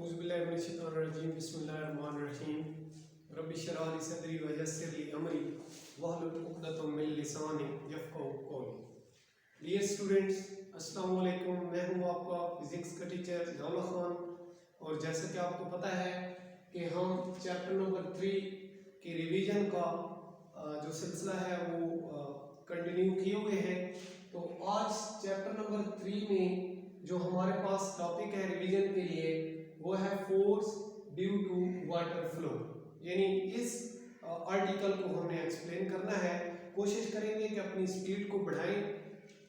औज़ुबिल्लाहिमिनश्शैतानिर्रजीम बिस्मिल्लाहिर्रहमानिर्रहीम रब्बि इश्रह ली सदरी व यस्सिर ली अमरी वहलुल उक़दतम मिन लिसानी यफ़क़हू क़ौली। डियर स्टूडेंट्स, अस्सलाम वालेकुम। मैं हूँ आपका फिज़िक्स का टीचर दौला खान, और जैसा कि आपको पता है कि हम चैप्टर नंबर 3 की रिवीजन का जो सिलसिला है वो कंटिन्यू किए हुए हैं। तो आज चैप्टर नंबर 3 में जो हमारे पास टॉपिक है रिवीजन के लिए वो है force due to water flow, यानी इस आर्टिकल को हमने एक्सप्लेन करना है। कोशिश करेंगे कि अपनी स्पीड को बढ़ाएं,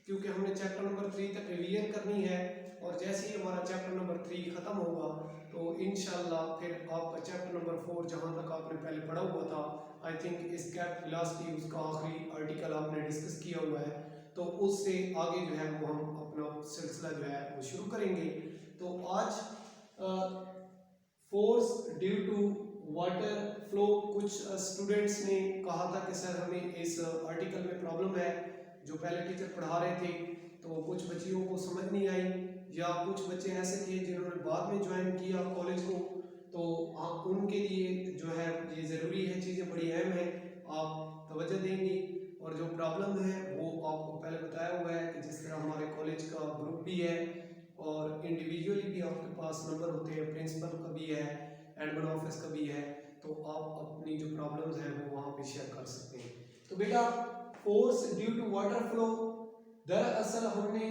क्योंकि हमने चैप्टर नंबर 3 तक रिवीजन करनी है, और जैसे ही हमारा चैप्टर नंबर 3 खत्म होगा तो इंशाल्लाह फिर आपका चैप्टर नंबर 4 जहां तक आपने पहले पढ़ा हुआ था, आई थिंक इस कैप वेलोसिटी उसका आखिरी आर्टिकल आपने डिस्कस किया हुआ है, तो उससे आगे जो है वो हम अपना सिलसिला जो है वो शुरू करेंगे। तो आज force due to water flow, कुछ स्टूडेंट्स ने कहा था कि सर हमें इस आर्टिकल में प्रॉब्लम है। जो पहले टीचर पढ़ा रहे थे तो कुछ बच्चियों को समझ नहीं आई, या कुछ बच्चे ऐसे थे जिन्होंने बाद में ज्वाइन किया कॉलेज को, तो आप उनके लिए जो है ये ज़रूरी है, चीज़ें बड़ी अहम है, आप तवज्जो देंगे। और जो प्रॉब्लम है वो आपको पहले बताया हुआ है कि जिस तरह हमारे कॉलेज का ग्रुप भी है और इंडिविजुअली भी आपके पास नंबर होते हैं, प्रिंसिपल का भी है, एडमिन ऑफिस का भी है, तो आप अपनी जो प्रॉब्लम्स हैं वो वहाँ पे शेयर कर सकते हैं। तो बेटा, force due to water flow, दरअसल हमने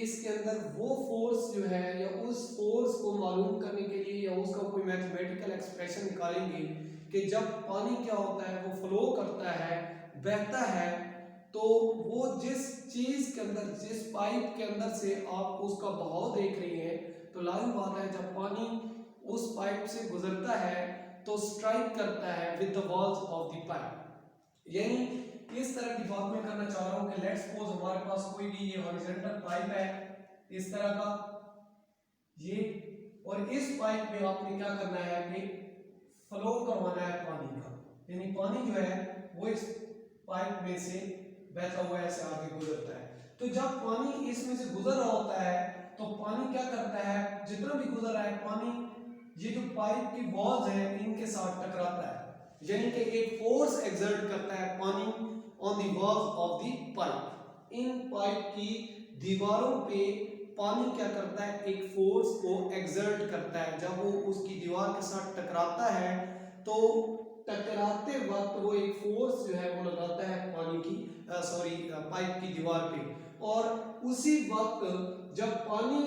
इसके अंदर वो फोर्स जो है या उस फोर्स को मालूम करने के लिए या उसका कोई मैथमेटिकल एक्सप्रेशन निकालेंगे कि जब पानी क्या होता है वो फ्लो करता है, बहता है, तो वो जिस चीज के अंदर, जिस पाइप के अंदर से आप उसका बहाव देख रही हैं, तो लाजिम बात है जब पानी उस पाइप से गुजरता है तो स्ट्राइक करता है with the walls of the pipe. यानी इस तरह की बात मैं करना चाह रहा हूं कि लेट्स सपोज हमारे पास कोई भी ये हॉरिजॉन्टल पाइप है इस तरह का ये, और इस पाइप में आपने क्या करना है कि फ्लो करवाना है पानी का, यानी पानी जो है वो इस पाइप में से बहता हुआ ऐसे आगे गुजरता है। तो जब पानी इसमें से गुजर रहा होता है तो पानी क्या करता है, जितना भी गुजर रहा है पानी ये जो पाइप की वॉल्स हैं इनके साथ टकराता है, यानी कि एक फोर्स एक्सर्ट करता है पानी on the walls of the pipe. In pipe की दीवारों पे पानी क्या करता है, एक फोर्स को एक्सर्ट करता है। जब वो उसकी दीवार के साथ टकराता है तो टकराते वक्त वो एक फोर्स जो है वो लगाता है पानी की पाइप की दीवार पे, और उसी वक्त जब पानी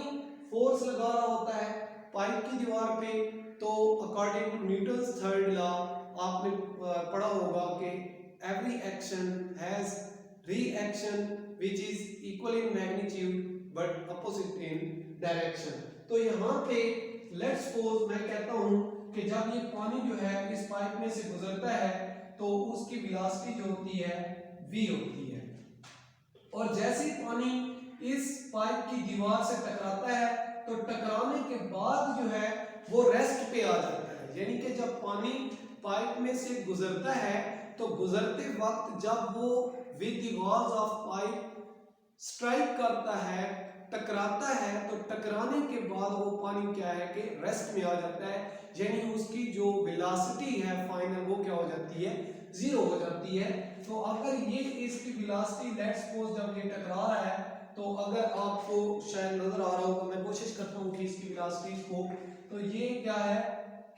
फोर्स लगा रहा होता है पाइप की दीवार पे, तो according to Newton's third law आपने पढ़ा होगा कि every action has reaction which is equal in magnitude but opposite in direction. तो यहाँ पे लेट्स सपोज मैं कहता हूँ कि जब ये पानी जो है इस पाइप में से गुजरता है तो उसकी वेलोसिटी जो होती है v होती है, और जैसे ही पानी इस पाइप की दीवार से टकराता है तो टकराने के बाद जो है वो रेस्ट पे आ जाता है। यानी कि जब पानी पाइप में से गुजरता है तो गुजरते वक्त जब वो with the walls of pipe strike करता है, टकराता है, तो टकराने के बाद वो पानी क्या है कि रेस्ट में आ जाता है, यानी उसकी जो वेलोसिटी है फाइनल वो क्या हो जाती है, जीरो हो जाती है। तो अगर ये इसकी वेलोसिटी लेट्स सपोज जब ये टकरा रहा है, तो अगर आपको शायद नजर आ रहा हो तो मैं कोशिश करता हूँ कि इसकी वेलोसिटी को, तो ये क्या है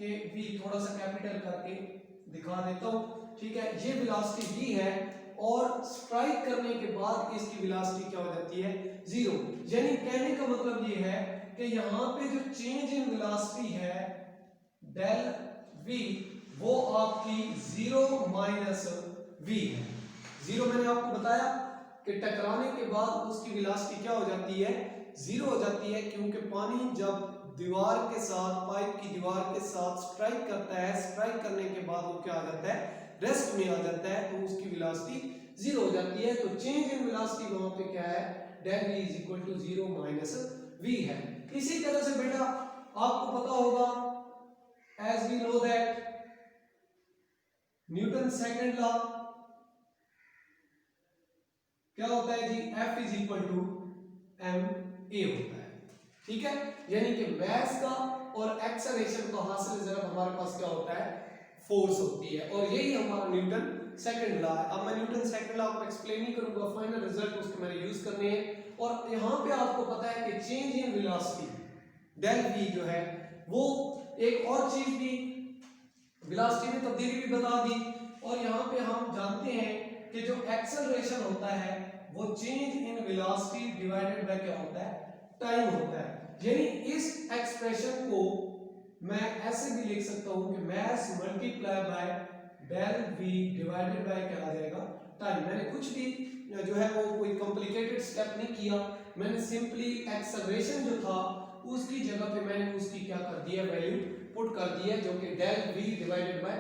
कि v थोड़ा सा कैपिटल करके दिखा देता हूँ, ठीक है, ये वेलोसिटी v है, और स्ट्राइक करने के बाद इसकी वेलोसिटी क्या हो जाती है, जीरो। यानी कहने का मतलब ये है कि यहाँ पे जो चेंज इन वेलोसिटी है डेल v वो आपकी जीरो माइनस v है। जीरो मैंने आपको बताया कि टकराने के बाद उसकी वेलोसिटी क्या हो जाती है, जीरो हो जाती है, क्योंकि पानी जब दीवार के साथ, पाइप की दीवार के साथ स्ट्राइक करता है, स्ट्राइक करने के बाद वो क्या आ जाता है, रेस्ट में आ जाता है, तो उसकी वेलोसिटी जीरो हो जाती है। तो चेंज इन वेलोसिटी वहां पे क्या है, del v is equal to zero minus v है। इसी तरह से बेटा आपको पता होगा, as we know that Newton second law क्या होता है जी, F is equal to m a होता है, ठीक है, यानी कि मास का और एक्सेलरेशन का हासिल जरा हमारे पास क्या होता है, फोर्स होती है, और यही हमारा न्यूटन सेकंड लॉ है। अब मैं न्यूटन सेकंड लॉ को एक्सप्लेन नहीं करूंगा, फाइनल रिजल्ट उसके मैंने यूज करने हैं। और यहाँ पे आपको पता है कि change in velocity del v जो है वो एक और चीज भी वेलोसिटी में तब्दीली भी बता दी, और यहाँ पे हम जानते हैं कि जो एक्सेलरेशन होता है वो change in velocity divided by क्या होता है, टाइम होता है। यानी इस एक्सप्रेशन को मैं ऐसे भी लिख सकता हूं कि mass multiply by del v divided by क्या आ जाएगा, टाइम। मैंने कुछ भी जो है वो कोई कॉम्प्लिकेटेड स्टेप नहीं किया, मैंने सिंपली एक्सेलरेशन जो था उसकी जगह पे मैंने उसकी क्या कर दिया, वैल्यू पुट कर दिया, जो कि del v divided by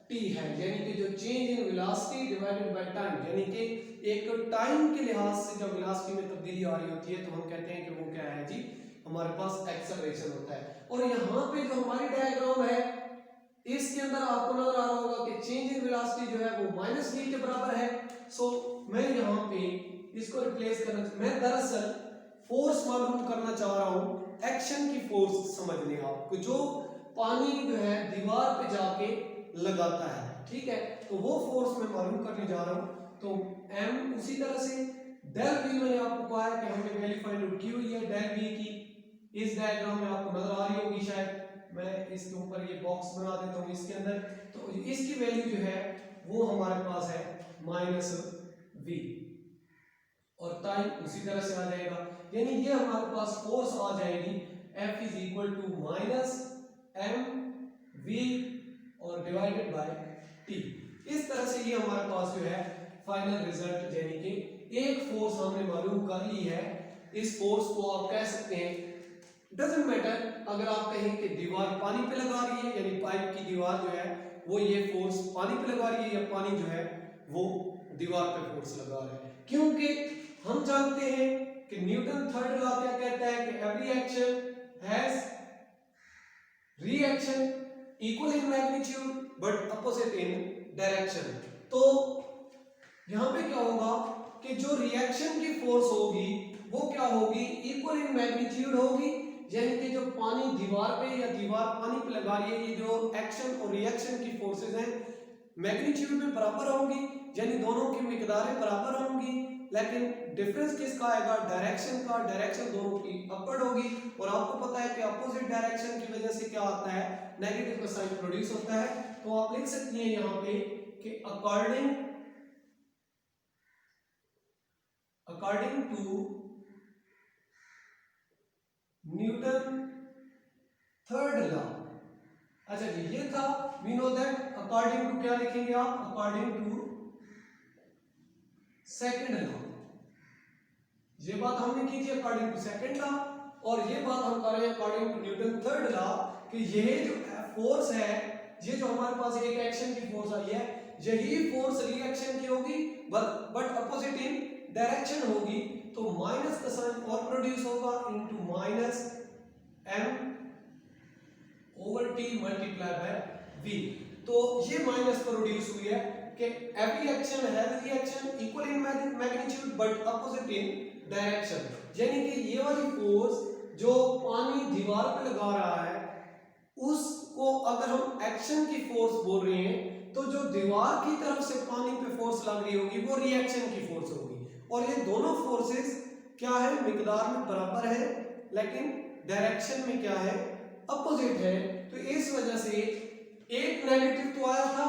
t है, यानी कि जो change in velocity divided by time, यानी कि एक टाइम के लिहाज से जब वेलोसिटी में तब्दीली आ रही होती है तो हम कहते हैं कि वो क्या है जी, हमारे पास एक्सेलरेशन होता है। और यहाँ पे जो हमारी डायग्राम है इसके अंदर आपको नजर आ रहा होगा कि चेंज इन वेलोसिटी जो है वो माइनस v के बराबर है। सो मैं यहाँ पे इसको रिप्लेस करना, मैं दरअसल फोर्स मालूम करना चाह रहा हूँ, एक्शन की फोर्स समझने आपको, जो पानी जो है दीवार पे जाके लगाता है, ठीक है, तो वो फोर्स मैं मालूम करने जा रहा हूँ। तो m उसी तरह से डेल v मैंने आपको कहा है कि हमने वैल्यू फाइंड आउट की हुई है डेल v की, इस डायग्राम में आपको नजर आ रही होगी शायद, मैं इसके ऊपर ये बॉक्स बना देता हूँ इसके अंदर, तो इसकी वैल्यू जो है वो हमारे पास है माइनस v, और टाइम उसी तरह से आ जाएगा, यानी ये हमारे पास फोर्स आ जाएगी F is equal to minus m v और डिवाइडेड बाय टी। इस तरह से ये हमारे पास जो है फाइनल रिजल्ट, यानी कि एक फोर्स हमने मालूम कर ली है। इस फोर्स को आप कह सकते हैं, डजंट मैटर अगर आप कहें कि दीवार पानी पे लगा रही है, यानी पाइप की दीवार जो है वो ये फोर्स पानी पे लगा रही है, या पानी जो है वो दीवार पे फोर्स लगा रहा है, क्योंकि हम जानते हैं कि न्यूटन थर्ड लॉ क्या कहता है कि every action has reaction equal in magnitude but opposite in direction. तो यहां पे क्या होगा कि जो रिएक्शन की फोर्स होगी वो क्या होगी, इक्वल इन मैग्नीट्यूड होगी, यानी कि जो पानी दीवार पे या दीवार पानी पे लगा रही है, ये जो एक्शन और रिएक्शन की फोर्सेस हैं मैग्नीट्यूड में बराबर होंगी, यानी दोनों की मिकदारें बराबर होंगी, लेकिन डिफरेंस किसका आएगा, डायरेक्शन का, डायरेक्शन दोनों की अपवर्ड होगी, और आपको पता है कि अपोजिट डायरेक्शन की वजह से क्या आता है, नेगेटिव का साइन प्रोड्यूस होता है। तो आप लिख सकती हैं यहाँ पे कि according to Newton third law, अच्छा जी ये था, we know that according to क्या लिखेंगे आप, अकॉर्डिंग टू सेकंड लॉ, ये बात हमने की थी अकॉर्डिंग टू सेकंड लॉ, और ये बात हम कर रहे हैं according to Newton third law, कि ये जो फोर्स है, ये जो हमारे पास एक एक्शन की फोर्स आई है, यही फोर्स रिएक्शन की होगी बट अपोजिट इन डायरेक्शन होगी, तो माइनस का साइन और प्रोड्यूस होगा into minus m over t multiply by v। तो ये माइनस प्रोड्यूस हुई है कि every action has reaction equal in magnitude but opposite in direction, यानी कि ये वाली फोर्स जो पानी दीवार पे लगा रहा है उसको अगर हम एक्शन की फोर्स बोल रहे हैं, तो जो दीवार की तरफ से पानी पे फोर्स लग रही होगी वो रिएक्शन की फोर्स होगी, और ये दोनों फोर्सेस क्या है, मिकदार में बराबर है लेकिन डायरेक्शन में क्या है, अपोजिट है। तो इस वजह से एक नेगेटिव तो आया था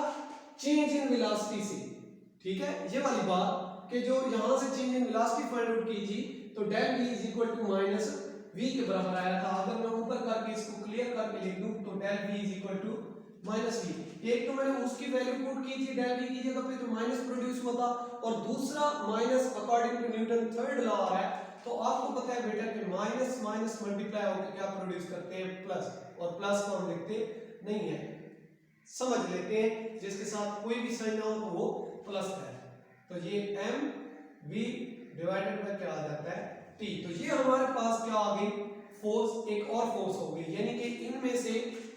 चेंज इन वेलोसिटी से, ठीक है, ये वाली बात कि जो यहां से change in velocity find out की थी, तो del v is equal to minus v के बराबर आया था। अगर मैं ऊपर करके इसको क्लियर करके लिख दूं तो del v is equal to minus v, एक तो मैंने उसकी वैल्यू पुट की थी डेल v की जगह पे, तो माइनस प्रोड्यूस हुआ था, और दूसरा minus according to Newton third law आ रहा है, तो आपको पता है बेटा कि माइनस माइनस मल्टीप्लाई होकर क्या प्रोड्यूस करते हैं, प्लस, और प्लस को हम लिखते नहीं है, समझ लेते हैं, जिसके साथ कोई भी साइन ना हो तो वो प्लस है, तो ये m v डिवाइडेड बाय क्या आ जाता है t। तो ये हमारे पास क्या आ गई, फोर्स, एक और फोर्स हो गई, यानी कि इनमें से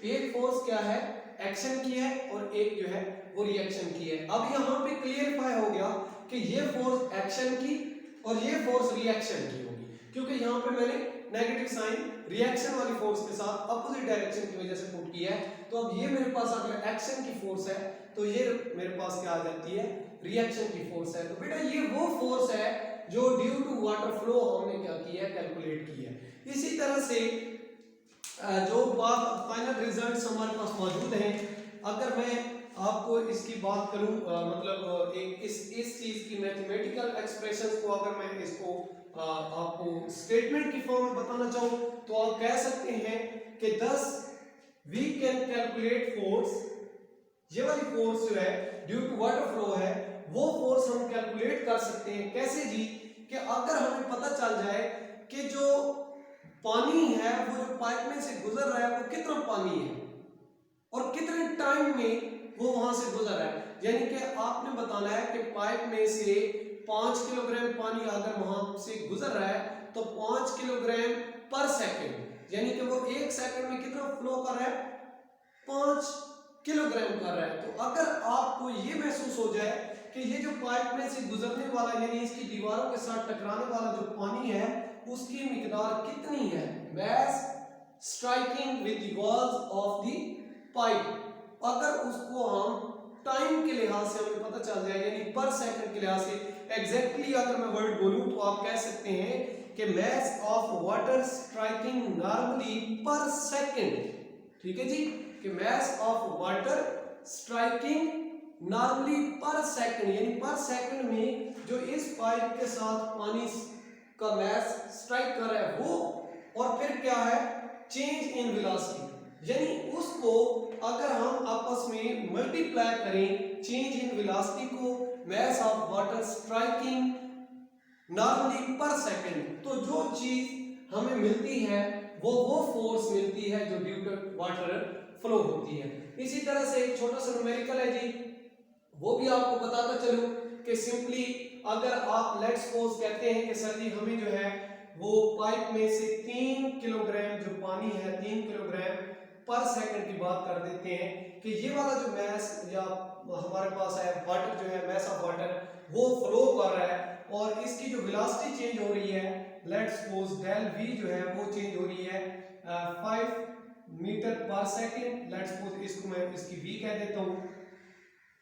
एक फोर्स क्या है, एक्शन की है, और एक जो है वो रिएक्शन की है। अब यहाँ पे क्लियरफाई हो गया कि ये फोर्स एक्शन की और ये फोर्स रिएक्शन की होगी, क्योंकि यहाँ पे मैंने नेगेटिव साइन रिएक्शन वाली फोर्स के साथ अपोजिट डायरेक्शन की वजह से पुट किया है। तो अब ये मेरे पास अगर एक्शन की फोर्स है तो ये मेरे पास क्या आ जाती है, रिएक्शन की फोर्स है। तो बेटा ये वो फोर्स है जो ड्यू टू वाटर फ्लो हमने क्या की है, कैलकुलेट की है। इसी तरह से जो फाइनल रिजल्ट्स हमारे पास मौजूद हैं, अगर मैं आपको इसकी बात करूं मतलब एक इस चीज की मैथमेटिकल एक्सप्रेशंस को अगर मैं इसको आपको स्टेटमेंट की फॉर्म में बताना चाहूं तो आप कह सकते हैं कि 10 वी कैन कैलकुलेट फोर्स, ये वाली फोर्स जो है ड्यू टू वाटर फ्लो है, वो फोर्स हम कैलकुलेट कर सकते हैं। कैसे जी, कि अगर हमें पता चल जाए कि जो पानी है वो जो पाइप में से गुजर रहा है वो कितना पानी है और कितने टाइम में वो वहां से गुजर रहा है। यानी कि आपने बताना है कि पाइप में से 5 किलोग्राम पानी अगर वहां से गुजर रहा है तो 5 किलोग्राम पर सेकंड, यानी कि वो 1 सेकंड में कितना फ्लो कर रहा है, 5 किलोग्राम कर रहा है। तो अगर आपको ये महसूस हो जाए कि ये जो पाइप में से गुजरने वाला यानी इसकी दीवारों के साथ टकराने वाला जो पानी है उसकी मिकदार कितनी है, mass striking with the walls of the pipe, अगर उसको हम टाइम के लिहाज से हमें पता चल जाए यानी पर सेकंड के लिहाज से एग्जैक्टली अगर मैं वर्ड बोलूं तो आप कह सकते हैं कि mass of water striking normally पर सेकंड, ठीक है जी, कि mass of water striking normally पर सेकंड यानी पर सेकंड में जो इस पाइप के साथ पानी का मैस स्ट्राइक कर रहा है वो, और फिर क्या है, चेंज इन वेलोसिटी, यानी उसको अगर हम आपस में मल्टीप्लाई करें चेंज इन वेलोसिटी को mass of water striking normally पर सेकंड, तो जो चीज हमें मिलती है वो फोर्स मिलती है जो ड्यू टू वाटर फ्लो होती है। इसी तरह से एक छोटा सा न्यूमेरिकल है जी, वो भी आपको बताता चलूं कि सिंपली अगर आप लेट्स सपोज कहते हैं कि सर जी हमें जो है वो पाइप में से 3 किलोग्राम जो पानी है 3 किलोग्राम पर सेकंड की बात कर देते हैं कि ये वाला जो मैस या हमारे पास है वाटर जो है मैस ऑफ वाटर वो फ्लो कर रहा है और इसकी जो वेलोसिटी चेंज हो रही है, लेट्स सपोज डेल वी जो है वो चेंज हो रही है 5 मीटर पर सेकंड, लेट्स सपोज इसको मैं इसकी वी कह देता हूं,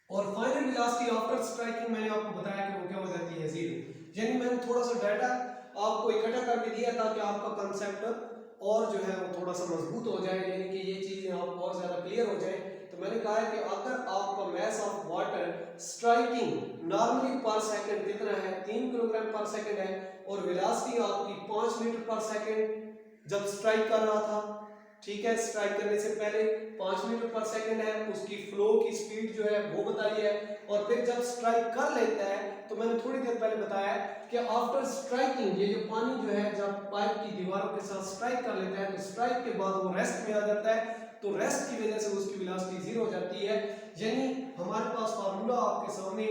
और फाइनल वेलोसिटी आफ्टर स्ट्राइकिंग मैंने आपको बताया कि वो क्या हो जाती है, 0। यानी मैंने थोड़ा सा डाटा आपको इकट्ठा करके दिया ताकि आपका कांसेप्ट और जो है वो थोड़ा सा मजबूत हो जाए, यानी कि ये चीजें आपको और ज्यादा क्लियर हो जाए। तो मैंने कहा है कि अगर आपका mass of water striking normally पर सेकंड कितना है, 3 किलोग्राम पर सेकंड है, और वेलोसिटी आपकी 5 मीटर पर सेकंड जब स्ट्राइक कर रहा था, ठीक है, स्ट्राइक करने से पहले 5 मीटर पर सेकंड है, उसकी फ्लो की स्पीड जो है वो बताई है, और फिर जब स्ट्राइक कर लेता है तो मैंने थोड़ी देर पहले बताया कि आफ्टर स्ट्राइकिंग ये जो पानी जो है जब पाइप की दीवारों के साथ स्ट्राइक कर लेता है तो स्ट्राइक के बाद वो रेस्ट में आ जाता है, तो रेस्ट की वजह से उसकी वेलोसिटी 0 हो जाती है। यानी हमारे पास फार्मूला आपके सामने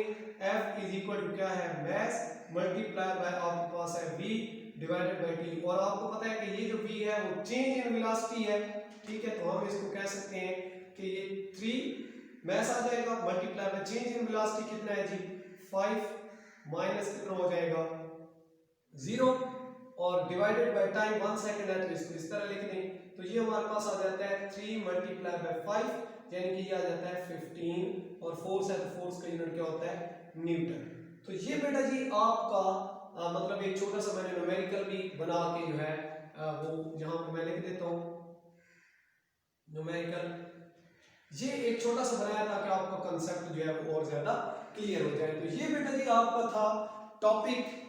F इज इक्वल टू क्या है, मैस मल्टीप्लाई बाय आपके पास है V डिवाइडेड बाय T, और आपको पता है कि ये जो V है वो चेंज इन वेलोसिटी है, ठीक है, तो हम इसको कह सकते हैं कि ये 3 मैस आ जाएगा multiply by change in velocity कितना है जी 5 माइनस कितना हो जाएगा 0, और डिवाइडेड बाय टाइम 1 सेकंड है तो इसको इस तरह लिख दें, तो ये हमारे पास आ जाता है 3 मल्टीप्लाई बाय 5 यानी कि ये आ जाता है 15, और फोर्स है तो फोर्स का यूनिट क्या होता है, न्यूटन। तो ये बेटा जी आपका मतलब एक छोटा सा मैंने न्यूमेरिकल भी बना के जो है वो यहाँ पे मैं लिख देता हूँ न्यूमेरिकल, ये एक छोटा सा बनाया ताकि आपका कांसेप्ट जो है वो और ज्यादा क्लियर हो जाए। तो ये बेटा जी आपका था topic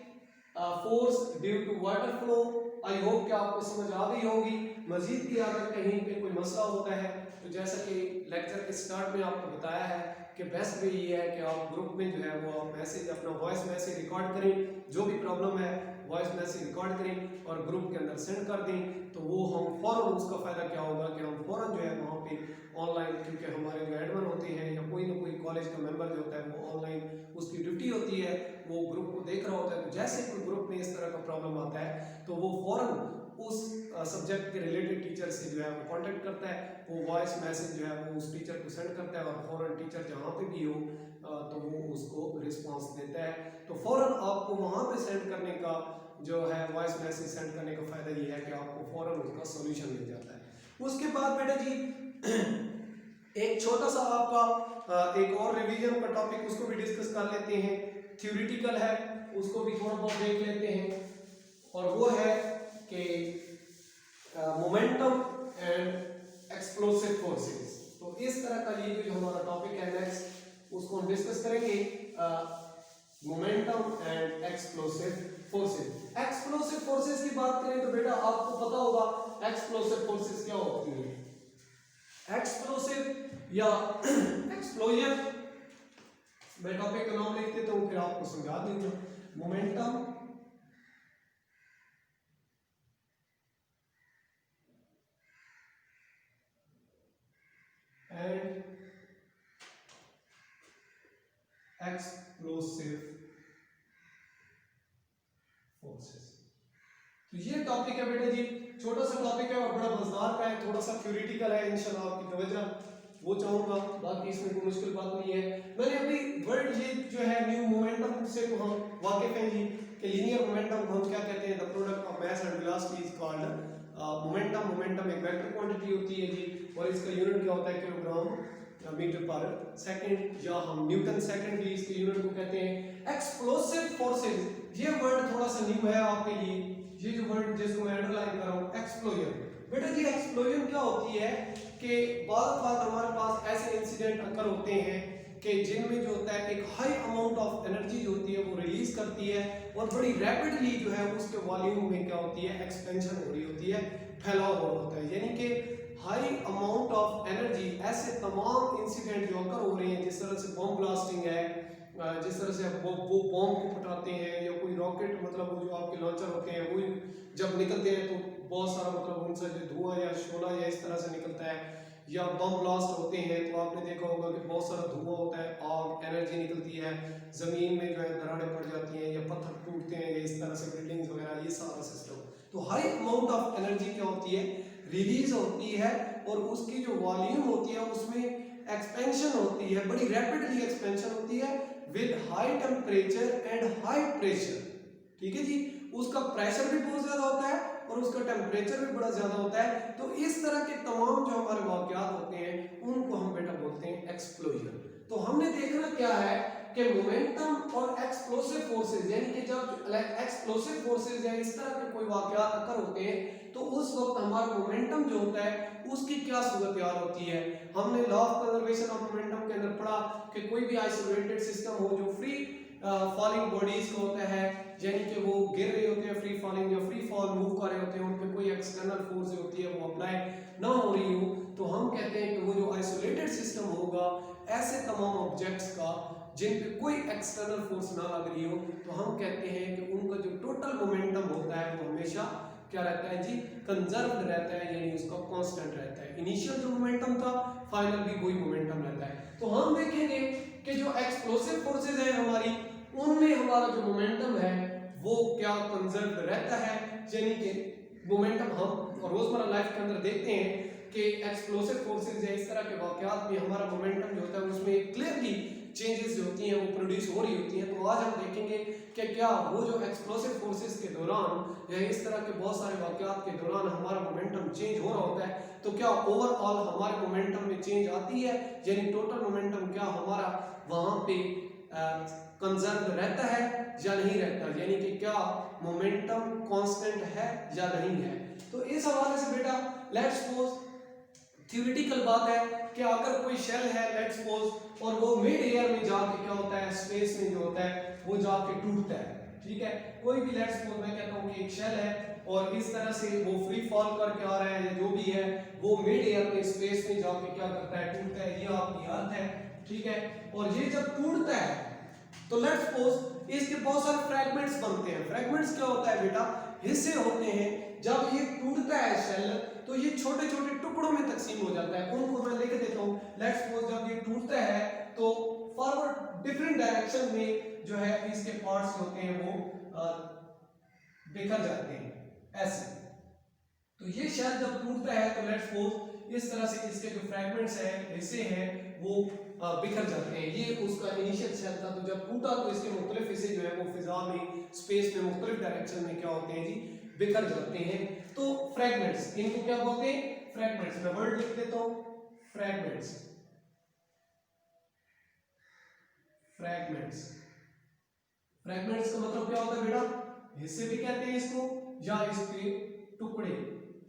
force due to water flow. I hope कि आपको समझ आ गई होगी। मजीद भी अगर कहीं पे कोई मसला होता है तो जैसा कि लेक्चर के स्टार्ट में आपको बताया है कि बेस्ट वे ये है कि आप ग्रुप में जो है वो आप मैसेज अपना वॉइस मैसेज रिकॉर्ड करें, जो भी प्रॉब्लम है वॉइस मैसेज रिकॉर्ड करें और ग्रुप के अंदर सेंड कर दें, तो वो हम फौरन उसका फ़ायदा क्या होगा कि हम फौरन जो है वहाँ पे ऑनलाइन, क्योंकि हमारे जो एडमिन होते हैं या कोई ना कोई कॉलेज का मेंबर जो होता है वो ऑनलाइन उसकी ड्यूटी होती है, वो ग्रुप को देख रहा होता है, तो जैसे कोई ग्रुप में इस तरह का प्रॉब्लम आता है तो वो फौरन उस सब्जेक्ट के रिलेटेड टीचर से जो है वो कांटेक्ट करता है, वो वॉइस मैसेज जो है वो उस टीचर को सेंड करता है और फौरन टीचर जहाँ पे भी हो तो वो उसको रिस्पांस देता है। तो फौरन आपको वहाँ पे सेंड करने का जो है वॉइस मैसेज सेंड करने का फायदा ये है कि आपको फौरन उसका सॉल्यूशन मिल जाता है। उसके बाद बेटा जी एक छोटा सा आपका एक और रिवीजन का टॉपिक उसको भी डिस्कस कर लेते हैं, थ्योरेटिकल है उसको भी थोड़ा बहुत देख लेते हैं, और वो है कि मोमेंटम एंड एक्सप्लोसिव फोर्सेस। तो इस तरह का ये जो हमारा टॉपिक है नेक्स्ट उसको हम डिस्कस करेंगे, momentum and explosive forces. Explosive forces की बात करें तो बेटा आपको पता होगा एक्सप्लोसिव फोर्सेस क्या होती है। एक्सप्लोसिव या एक्सप्लोजन, मैं टॉपिक का नाम लिख देता हूं फिर आपको समझा दूंगा। Momentum and explosive forces. तो ये टॉपिक है बेटा जी, छोटा सा टॉपिक है और बड़ा मजेदार का है, थोड़ा सा थ्योरेटिकल है, इंशाल्लाह आपकी तवज्जो वो चाहूंगा, बाकी इसमें कोई मुश्किल बात नहीं है। मैंने अभी वर्ड ये जो है न्यू मोमेंटम से तो हम वाकिफ हैं जी कि लीनियर मोमेंटम को हम क्या कहते हैं, the product of mass and velocity is called momentum. Momentum एक वेक्टर क्वांटिटी होती है जी, और इसका यूनिट क्या होता है, किलोग्राम मीटर पर सेकंड, या हम न्यूटन सेकंड भी इसके यूनिट को कहते हैं। एक्सप्लोसिव फोर्सेस, ये वर्ड थोड़ा सा न्यू है आपके लिए, ये जो वर्ड जिसको मैं अंडरलाइन कर रहा हूं एक्सप्लोजन। बेटा जी एक्सप्लोजन क्या होती है कि बार हमारे पास ऐसे इंसिडेंट अकर होते हैं कि जिनमें जो होता है एक हाई अमाउंट ऑफ एनर्जी जो होती है वो रिलीज करती है, और बड़ी रैपिडली जो है उसके वॉल्यूम में क्या होती है एक्सपेंशन हो रही होती है, फैलाव हो रहा होता है। यानी कि हाई अमाउंट ऑफ एनर्जी, ऐसे तमाम इंसिडेंट जो अकर हो रहे हैं, जिस तरह से बॉम्ब ब्लास्टिंग है, जिस तरह से वो बॉम्ब को फटाते हैं, या कोई रॉकेट मतलब वो जो आपके लॉन्चर होते हैं वो जब निकलते हैं तो बहुत सारा मतलब उनसे जो धुआं या शोला या इस तरह से निकलता है, या बम ब्लास्ट होते हैं तो आपने देखा होगा कि बहुत सारा धुआं होता है, आग एनर्जी निकलती है, जमीन में जो है दरारें पड़ जाती हैं या पत्थर टूटते हैं, या इस तरह से बिल्डिंग्स वगैरह, ये सारा सिस्टम। तो हाई अमाउंट ऑफ एनर्जी क्या होती है, रिलीज होती है, और उसकी जो वॉल्यूम होती है उसमें एक्सपेंशन होती है, बड़ी रैपिडली एक्सपेंशन होती है with high temperature and high pressure. ठीक है जी, उसका प्रेशर भी बहुत ज्यादा होता है और उसका टेम्परेचर भी बड़ा ज्यादा होता है। तो इस तरह के तमाम जो हमारे वाकयात होते हैं उनको हम बेटा बोलते हैं एक्सप्लोजन। तो हमने देखना क्या है कि मोमेंटम और एक्सप्लोसिव फोर्सेस, यानी कि जब एक्सप्लोसिव फोर्सेस या इस तरह के कोई वाकयात अकर होते हैं तो उस वक्त हमारा मोमेंटम जो होता है उसकी क्या सूरत होती है। हमने law of conservation of momentum के अंदर पढ़ा कि कोई भी आइसोलेटेड सिस्टम हो जो फ्री फॉलिंग बॉडीज को होता है, यानी कि वो गिर रहे होते हैं, फ्री फॉलिंग या फ्री फॉल मूव कर रहे होते हैं, उन पे कोई एक्सटर्नल फोर्स जो होती है वो अप्लाई ना हो रही हो, तो हम कहते हैं कि वो जो आइसोलेटेड सिस्टम होगा, ऐसे तमाम ऑब्जेक्ट्स का जिन पे कोई एक्सटर्नल फोर्स ना लग रही हो, तो हम कहते हैं कि उनका जो टोटल मोमेंटम होता है वो हमेशा क्या रहता है जी, कंजर्व्ड रहता है, यानी उसका कांस्टेंट रहता है। इनिशियल जो मोमेंटम था फाइनल भी वही मोमेंटम रहता है। तो हम देखेंगे कि जो एक्सप्लोसिव फोर्सेस है हमारी, उनमें हमारा जो मोमेंटम है वो क्या कंजर्व्ड रहता है, यानी कि मोमेंटम हम रोजमर्रा लाइफ के अंदर देखते हैं कि एक्सप्लोसिव फोर्सेस या इस तरह के वाकयात में हमारा मोमेंटम जो होता है उसमें क्लियरली चेंजेस जो होती हैं वो प्रोड्यूस हो रही होती हैं। तो आज हम देखेंगे कि क्या वो जो एक्सप्लोसिव फोर्सेस के दौरान या इस तरह के बहुत सारे वाकयात के दौरान हमारा मोमेंटम चेंज हो रहा होता है, तो क्या ओवरऑल हमारे मोमेंटम में चेंज आती है, यानी टोटल मोमेंटम क्या हमारा वहां पे कंजर्व रहता है या नहीं रहता, यानी कि क्या मोमेंटम कांस्टेंट है या नहीं है। तो इस हवाले से बेटा लेट्स सपोज थ्योरेटिकल बात है कि अगर कोई शेल है लेट्स सपोज और वो मिड एयर में जाके क्या होता है, स्पेस में जो होता है वो जाके टूटता है, ठीक है। कोई भी लेट्स सपोज मैं कहता हूँ कि एक शेल है और इस तरह से वो फ्री फॉल करके आ रहा है या जो भी है, वो मिड एयर में स्पेस में जाके क्या करता है, टूटता है। ये आपकी अर्थ है, ठीक है। और ये जब टूटता है तो लेट्स सपोज इसके बहुत सारे फ्रैगमेंट्स बनते हैं। फ्रैगमेंट्स क्या होता है बेटा, हिस्से होते हैं। जब ये टूटता है शेल तो ये छोटे छोटे टुकड़ों में तकसीम हो जाता है। उनको मैं लिख देता हूँ। लेट्स सपोज जब ये टूटता है तो फॉरवर्ड डिफरेंट डायरेक्शन में जो है इसके पार्ट्स होते हैं वो बिखर जाते हैं ऐसे। तो ये शेल जब टूटता है तो लेट्स सपोज इस तरह से इसके जो फ्रैगमेंट्स हैं, हिस्से हैं, वो बिखर जाते हैं। ये उसका इनिशियल शेल था, तो जब टूटा तो इसके मुख्तलिफ हिस्से जो है वो फिजा में, स्पेस में, मुख्तलिफ डायरेक्शन में क्या होते हैं जी, बिखर जाते हैं। तो फ्रैगमेंट्स, इनको क्या बोलते हैं, फ्रैगमेंट्स। मैं वर्ड लिख देता हूं, फ्रैगमेंट्स। फ्रैगमेंट्स, फ्रैगमेंट्स का मतलब क्या होता है बेटा, हिस्से भी कहते हैं इसको, या इसके टुकड़े,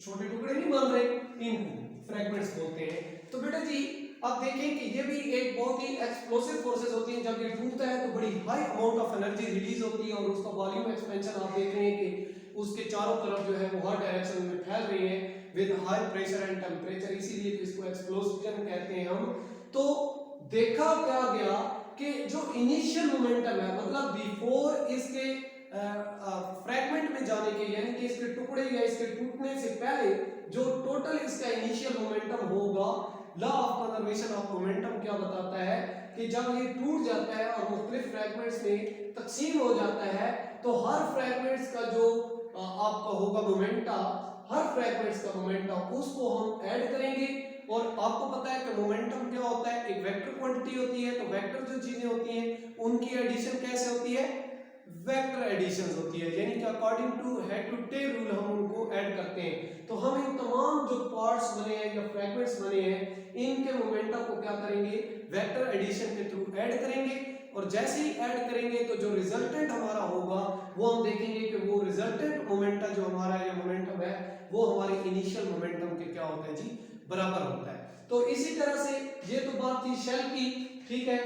छोटे टुकड़े नहीं बन रहे, इनको फ्रैगमेंट्स बोलते हैं। तो बेटा जी आप देखें कि ये भी एक बहुत ही एक्सप्लोसिव फोर्सेस होती हैं। जब ये टूटता है तो बड़ी high amount of energy release होती है और उसका वॉल्यूम एक्सपेंशन आप देख रहे हैं कि उसके चारों तरफ जो है वो हर डायरेक्शन में फैल रही है with high pressure and temperature, इसीलिए तो इसको एक्सप्लोजन कहते हैं हम। तो देखा क्या गया कि जो इनिशियल मोमेंटम है, मतलब बिफोर इसके फ्रैगमेंट में जाने के, यानी कि इसके टुकड़े या इसके टूटने से पहले जो टोटल इसका इनिशियल मोमेंटम होगा, law of conservation of momentum क्या बताता है कि जब ये टूट जाता है और मुख्तलिफ फ्रैगमेंट्स में तकसीम हो जाता है तो हर फ्रैगमेंट्स का जो आपका होगा मोमेंटा, हर फ्रैगमेंट्स का मोमेंटा उसको हम ऐड करेंगे। और आपको पता है कि मोमेंटम क्या होता है, एक वेक्टर क्वांटिटी होती है। तो वेक्टर जो चीजें होती हैं उनकी एडिशन कैसे होती है, वेक्टर एडिशन होती है, यानी कि according to head to tail rule हम उनको ऐड करते हैं। तो हम इन तमाम जो पार्ट्स बने हैं या फ्रैगमेंट्स बने हैं, इनके मोमेंटम को क्या करेंगे, वेक्टर एडिशन के थ्रू ऐड करेंगे। और जैसे ही ऐड करेंगे तो जो रिजल्टेंट हमारा होगा वो हम देखेंगे कि वो रिजल्टेंट मोमेंटा जो हमारा या मोमेंटम है वो हमारे इनिशियल मोमेंटम के क्या होता है जी, बराबर होता है। तो इसी तरह से ये तो बात थी शेल की, ठीक है,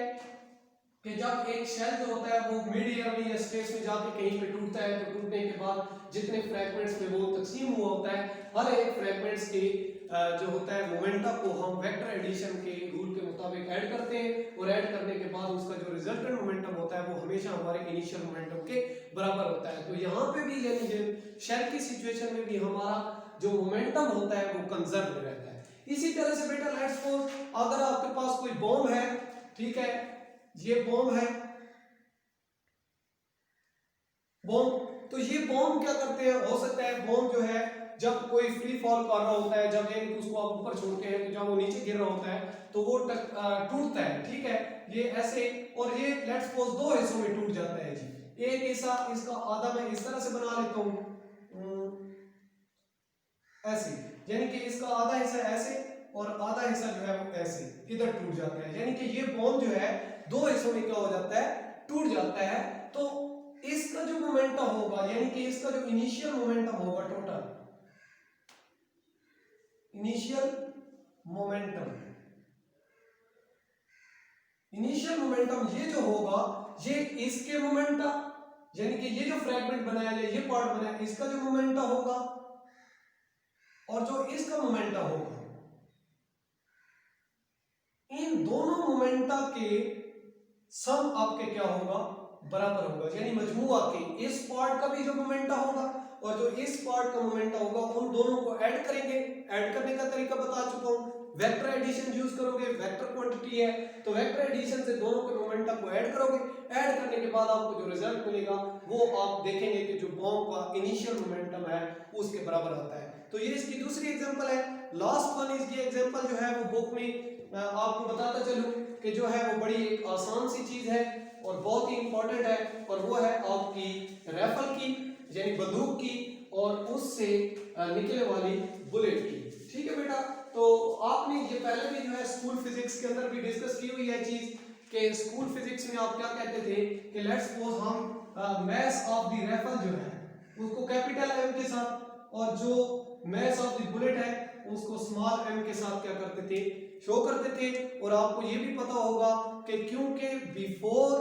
कि जब एक शेल जो होता है वो मिड एयर में या स्पेस में जाके कहीं पे टूटता है तो टूटने के बाद जितने फ्रैगमेंट्स में वो तकसीम हुआ होता है, हर एक फ्रैगमेंट्स के जो होता है मोमेंटा को हम वेक्टर एडिशन के रूल के मुताबिक ऐड करते हैं। और ऐड करने के बाद उसका जो रिजल्टेंट मोमेंटम होता है वो हमेशा हमारे इनिशियल मोमेंटम के बराबर होता है। तो यहाँ पे भी यानी शेल की सिचुएशन में भी हमारा जो मोमेंटम होता है वो कंजर्व रहता है। इसी तरह से बेटा लेट्स सपोज अगर आपके पास कोई बॉम्ब है, ठीक है, ये बॉम्ब है, बॉम्ब, तो ये बॉम्ब क्या करते हैं, हो सकता है बॉम्ब जो है जब कोई फ्री फॉल कर रहा होता है, जब यानी उसको आप ऊपर छोड़ते हैं तो जब वो नीचे गिर रहा होता है तो वो टूटता है, ठीक है, ये ऐसे। और ये लेट्स सपोज दो हिस्सों में टूट जाता है जी। एक हिस्सा इसका आधा मैं इस तरह से बना लेता हूं, ऐसे, यानी कि इसका आधा हिस्सा ऐसे और आधा हिस्सा जो है वो ऐसे इधर टूट जाता है, यानी कि ये बॉम्ब जो है दो हिस्सों में क्या हो जाता है, टूट जाता है। तो इसका जो मोमेंटम होगा, यानी कि इसका जो इनिशियल मोमेंटम होगा, total initial momentum, initial momentum ये जो होगा ये इसके मोमेंटा, यानी कि ये जो फ्रैगमेंट बनाया जाए, ये पार्ट बनाया, इसका जो मोमेंटा होगा और जो इसका मोमेंटा होगा, इन दोनों मोमेंटा के सम आपके क्या होगा, बराबर होगा। यानी मजमूआ के इस पार्ट का भी जो मोमेंटा होगा और जो इस पार्ट का मोमेंटा होगा उन दोनों को ऐड करेंगे। ऐड करने का तरीका बता चुका हूं, वेक्टर एडिशन यूज करोगे, वेक्टर क्वांटिटी है तो वेक्टर एडिशन से दोनों के मोमेंटा को ऐड करोगे। ऐड करने के बाद आपको जो रिजल्ट मिलेगा वो आप देखेंगे कि जो बॉम्ब का इनिशियल मोमेंटम है उसके बराबर आता है। तो ये इसकी दूसरी एग्जांपल है। लास्ट वन इज ये एग्जांपल जो है वो बुक में आपको बताता चलूं कि जो है वो बड़ी एक आसान सी चीज है और बहुत ही इंपॉर्टेंट है, और वो है आपकी राइफल की, यानी बंदूक की और उससे निकलने वाली बुलेट की। ठीक है बेटा, तो आपने ये पहले भी जो है स्कूल फिजिक्स के अंदर भी डिस्कस की हुई है चीज कि स्कूल फिजिक्स में आप क्या कहते थे कि लेट्स सपोज हम मास ऑफ द राइफल जो है उसको कैपिटल एम के साथ और जो मास ऑफ द बुलेट है उसको स्मॉल एम के साथ क्या करते थे, शो करते थे। और आपको ये भी पता होगा कि क्योंकि बिफोर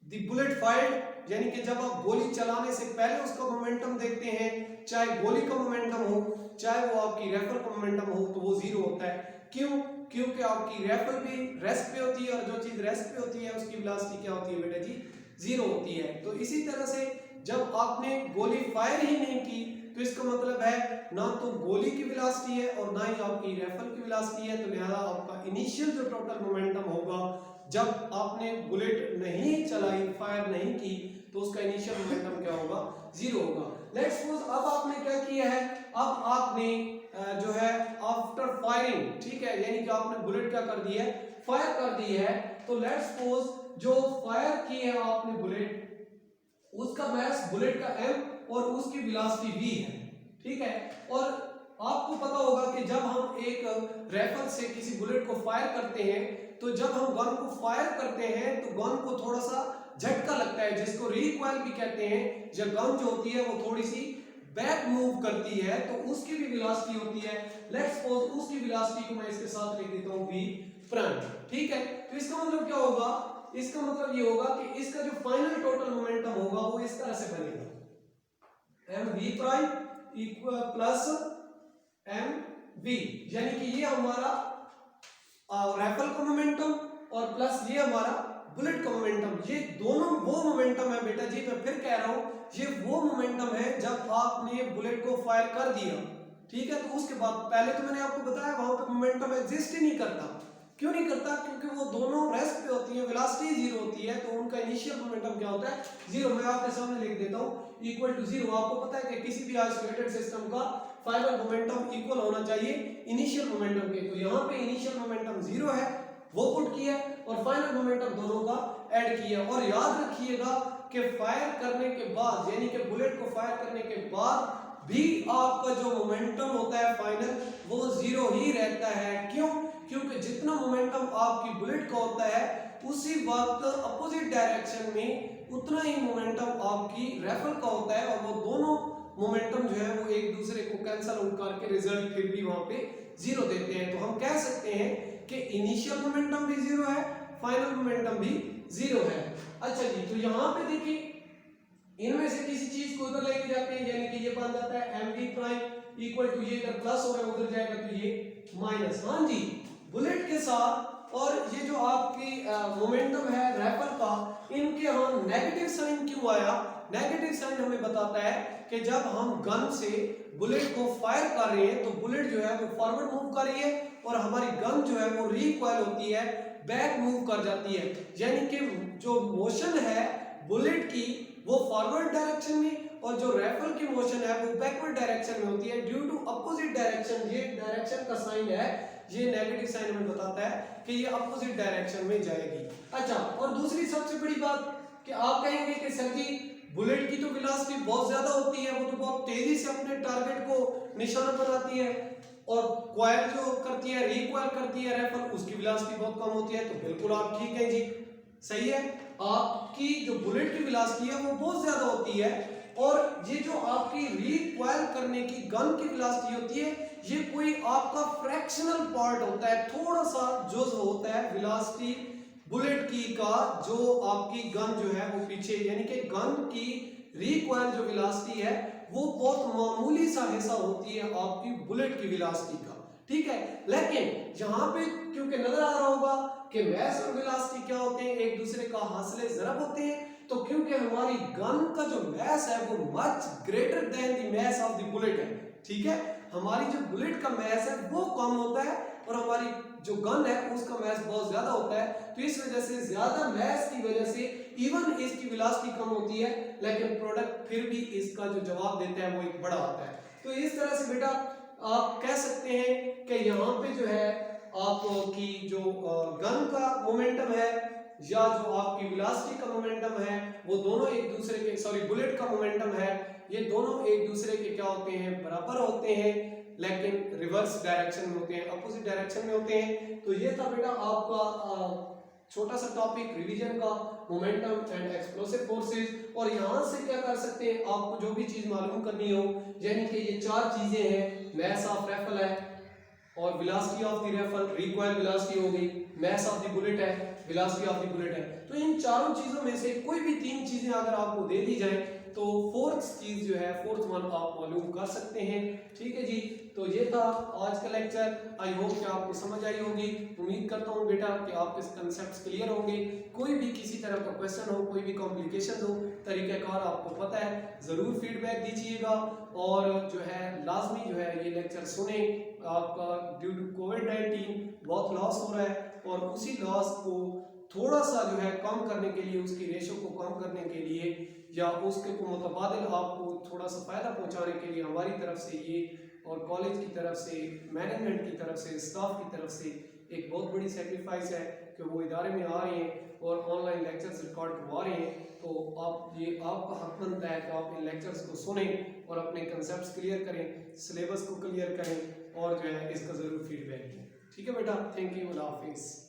द बुलेट फायर्ड, यानी कि जब आप गोली चलाने से पहले उसका मोमेंटम देखते हैं, चाहे गोली का मोमेंटम हो चाहे वो आपकी राइफल का मोमेंटम हो, तो वो जीरो होता है। क्यों? क्योंकि आपकी राइफल भी रेस्ट पे होती है और जो चीज रेस्ट पे होती है उसकी वेलोसिटी क्या होती है बेटा जी, जीरो होती है। तो इसी तरह से जब आपने गोली फायर ही नहीं की तो इसका मतलब है ना तो गोली की वेलोसिटी है और ना ही आपकी राइफल की वेलोसिटी है, तो लिहाजा आपका इनिशियल जो टोटल मोमेंटम होगा जब आपने बुलेट नहीं चलाई, फायर नहीं की, तो उसका इनिशियल मोमेंटम क्या होगा, जीरो होगा। लेट्स सपोज अब आपने क्या किया है अब आपने जो है आफ्टर फायरिंग, ठीक है, यानी कि आपने बुलेट क्या कर दी है, फायर कर दी है। तो लेट्स सपोज जो फायर की है आपने बुलेट, उसका मास बुलेट का m और उसकी वेलोसिटी v है, ठीक है। और आपको पता होगा कि जब हम एक राइफल से किसी बुलेट को फायर करते हैं, तो जब हम गन को फायर करते हैं तो गन को थोड़ा सा झटका लगता है, जिसको रिकॉइल भी कहते हैं। जब गन जो होती है वो थोड़ी सी बैक मूव करती है तो उसकी भी वेलोसिटी होती है। लेट्स सपोज उसकी वेलोसिटी को मैं इसके साथ लिख देता हूं v प्राइम, ठीक है। तो इसका मतलब क्या होगा, इसका मतलब ये होगा कि इसका जो फाइनल टोटल मोमेंटम होगा वो इस तरह से बनेगा, mv prime equal plus mv, यानी कि ये हमारा राइफल का मोमेंटम और प्लस ये हमारा बुलेट का मोमेंटम। ये दोनों वो मोमेंटम है बेटा जी, मैं फिर कह रहा हूं, ये वो मोमेंटम है जब आपने बुलेट को फायर कर दिया, ठीक है। तो उसके बाद पहले तो मैंने आपको बताया वहां पे मोमेंटम एग्जिस्ट ही नहीं करता। क्यों नहीं करता, क्योंकि वो दोनों रेस्ट पे होती है, वेलोसिटी जीरो होती है, तो उनका इनिशियल मोमेंटम क्या होता है, जीरो। मैं आपके सामने लिख देता हूं, इक्वल टू जीरो। आपको पता है कि किसी भी आइसोलेटेड सिस्टम का फाइनल मोमेंटम इक्वल होना चाहिए इनिशियल मोमेंटम के। तो यहाँ पे इनिशियल मोमेंटम जीरो है, वो पुट किया, और फाइनल मोमेंटम दोनों का ऐड किया। और याद रखिएगा कि फायर करने के बाद, यानी कि बुलेट को फायर करने के बाद भी आपका जो मोमेंटम होता है फाइनल, वो जीरो ही रहता है। क्यों, क्योंकि जितना मोमेंटम आपकी बुलेट का होता है उसी वक्त अपोजिट डायरेक्शन में उतना ही मोमेंटम आपकी राइफल का होता है, और वो दोनों मोमेंटम जो है वो एक दूसरे को कैंसिल आउट करके रिजल्ट फिर भी वहां पे जीरो देते हैं। तो हम कह सकते हैं कि इनिशियल मोमेंटम भी जीरो है, फाइनल मोमेंटम भी जीरो है। अच्छा जी, तो यहाँ पे देखिए इनमें से किसी चीज को उधर लेके जाते हैं, यानी कि ये बन जाता है mv प्राइम इक्वल टू, ये इधर प्लस हो रहा है उधर जाएगा तो ये माइनस। हाँ जी, बुलेट के साथ और ये जो आपकी मोमेंटम है राइफल का, इनके यहाँ नेगेटिव साइन क्यों आया। नेगेटिव साइन हमें बताता है कि जब हम गन से बुलेट को फायर कर रहे हैं तो बुलेट जो है वो फॉरवर्ड मूव कर रही है, और हमारी गन जो है वो रिकॉइल होती है, बैक मूव कर जाती है। यानी कि जो मोशन है बुलेट की वो फॉरवर्ड डायरेक्शन में, और जो राइफल की मोशन है वो बैकवर्ड डायरेक्शन में होती है, ड्यू टू अपोजिट डायरेक्शन। ये डायरेक्शन का साइन है, ये नेगेटिव साइन हमें बताता है कि ये अपोजिट डायरेक्शन में जाएगी। अच्छा, और दूसरी सबसे बड़ी बात कि आप कहेंगे कि सर जी बुलेट की तो वेलोसिटी बहुत ज्यादा होती है, वो तो बहुत तेजी से अपने टारगेट को निशाना बनाती है, और कॉइल जो करती है, रिकॉइल करती है राइफल, उसकी वेलोसिटी बहुत कम होती है। तो बिल्कुल आप ठीक है जी, सही है। आपकी जो बुलेट की वेलोसिटी है वो बहुत ज्यादा होती है, और ये जो आपकी रिकॉइल करने की गन की वेलोसिटी होती है, ये कोई आपका फ्रैक्शनल पार्ट होता है, थोड़ा सा जुज़ होता है वेलोसिटी बुलेट की का, जो आपकी गन जो है वो पीछे, यानी कि गन की रिकॉइल जो वेलोसिटी है वो बहुत मामूली सा हिस्सा होती है आपकी बुलेट की वेलोसिटी का, ठीक है। लेकिन यहाँ पे क्योंकि नजर आ रहा होगा कि मैस और वेलोसिटी क्या होते हैं, एक दूसरे का हासिले ज़रब होते हैं, तो क्योंकि हमारी गन का जो मैस है वो much greater than the mass of the bullet है, ठीक है। हमारी जो बुलेट का मैस है वो कम होता है, और हमारी जो गन है उसका मैस बहुत ज्यादा होता है। तो इस वजह से ज्यादा मैस की वजह से इवन इसकी वेलोसिटी कम होती है, लेकिन प्रोडक्ट फिर भी इसका जो जवाब देता है वो एक बड़ा होता है। तो इस तरह से बेटा आप कह सकते हैं कि यहाँ पे जो है आपकी जो गन का मोमेंटम है या जो आपकी वेलोसिटी का मोमेंटम है वो दोनों एक दूसरे के, सॉरी बुलेट का मोमेंटम है, ये दोनों एक दूसरे के क्या होते हैं, बराबर होते हैं, लेकिन रिवर्स डायरेक्शन में होते हैं, अपोजिट डायरेक्शन में होते हैं। तो ये था बेटा आपका छोटा सा टॉपिक रिवीजन का, मोमेंटम एंड एक्सप्लोसिव फोर्सेस। और यहाँ से क्या कर सकते हैं, आपको जो भी चीज मालूम करनी हो, यानी कि ये चार चीजें हैं, मैस ऑफ राइफल है, और velocity of the rifle, recoil velocity हो गई, मैस ऑफ द बुलेट है, वेलोसिटी ऑफ द बुलेट है। तो इन चारों चीजों में से कोई भी तीन चीजें अगर आपको दे दी जाए तो फोर्थ चीज जो है, फोर्थ वन आप मालूम कर सकते हैं, ठीक है जी। तो ये था आज का लेक्चर, आई होप कि आपको समझ आई होगी। उम्मीद करता हूँ बेटा कि आपके कंसेप्ट्स क्लियर होंगे। कोई भी किसी तरह का क्वेश्चन हो, कोई भी कॉम्प्लिकेशन हो, तरीक़ाकार आपको पता है, ज़रूर फीडबैक दीजिएगा, और जो है लाजमी जो है ये लेक्चर सुने। आपका ड्यू टू कोविड-19 बहुत लॉस हो रहा है, और उसी लॉस को थोड़ा सा जो है कम करने के लिए, उसकी रेशो को कम करने के लिए या उसके को मुतबादिल आपको थोड़ा सा फ़ायदा पहुंचाने के लिए हमारी तरफ से ये, और कॉलेज की तरफ से, मैनेजमेंट की तरफ से, स्टाफ की तरफ से एक बहुत बड़ी सेक्रीफाइस है कि वो इदारे में आ रहे हैं और ऑनलाइन लेक्चर्स रिकॉर्ड करवा रहे हैं। तो आप ये आपका हक बनता है कि आप इन लेक्चर्स को सुने और अपने कंसेप्ट क्लियर करें, सिलेबस को क्लियर करें और जो है इसका ज़रूर फीडबैक दें। ठीक है बेटा, थैंक यू, अल्लाह हाफिज़।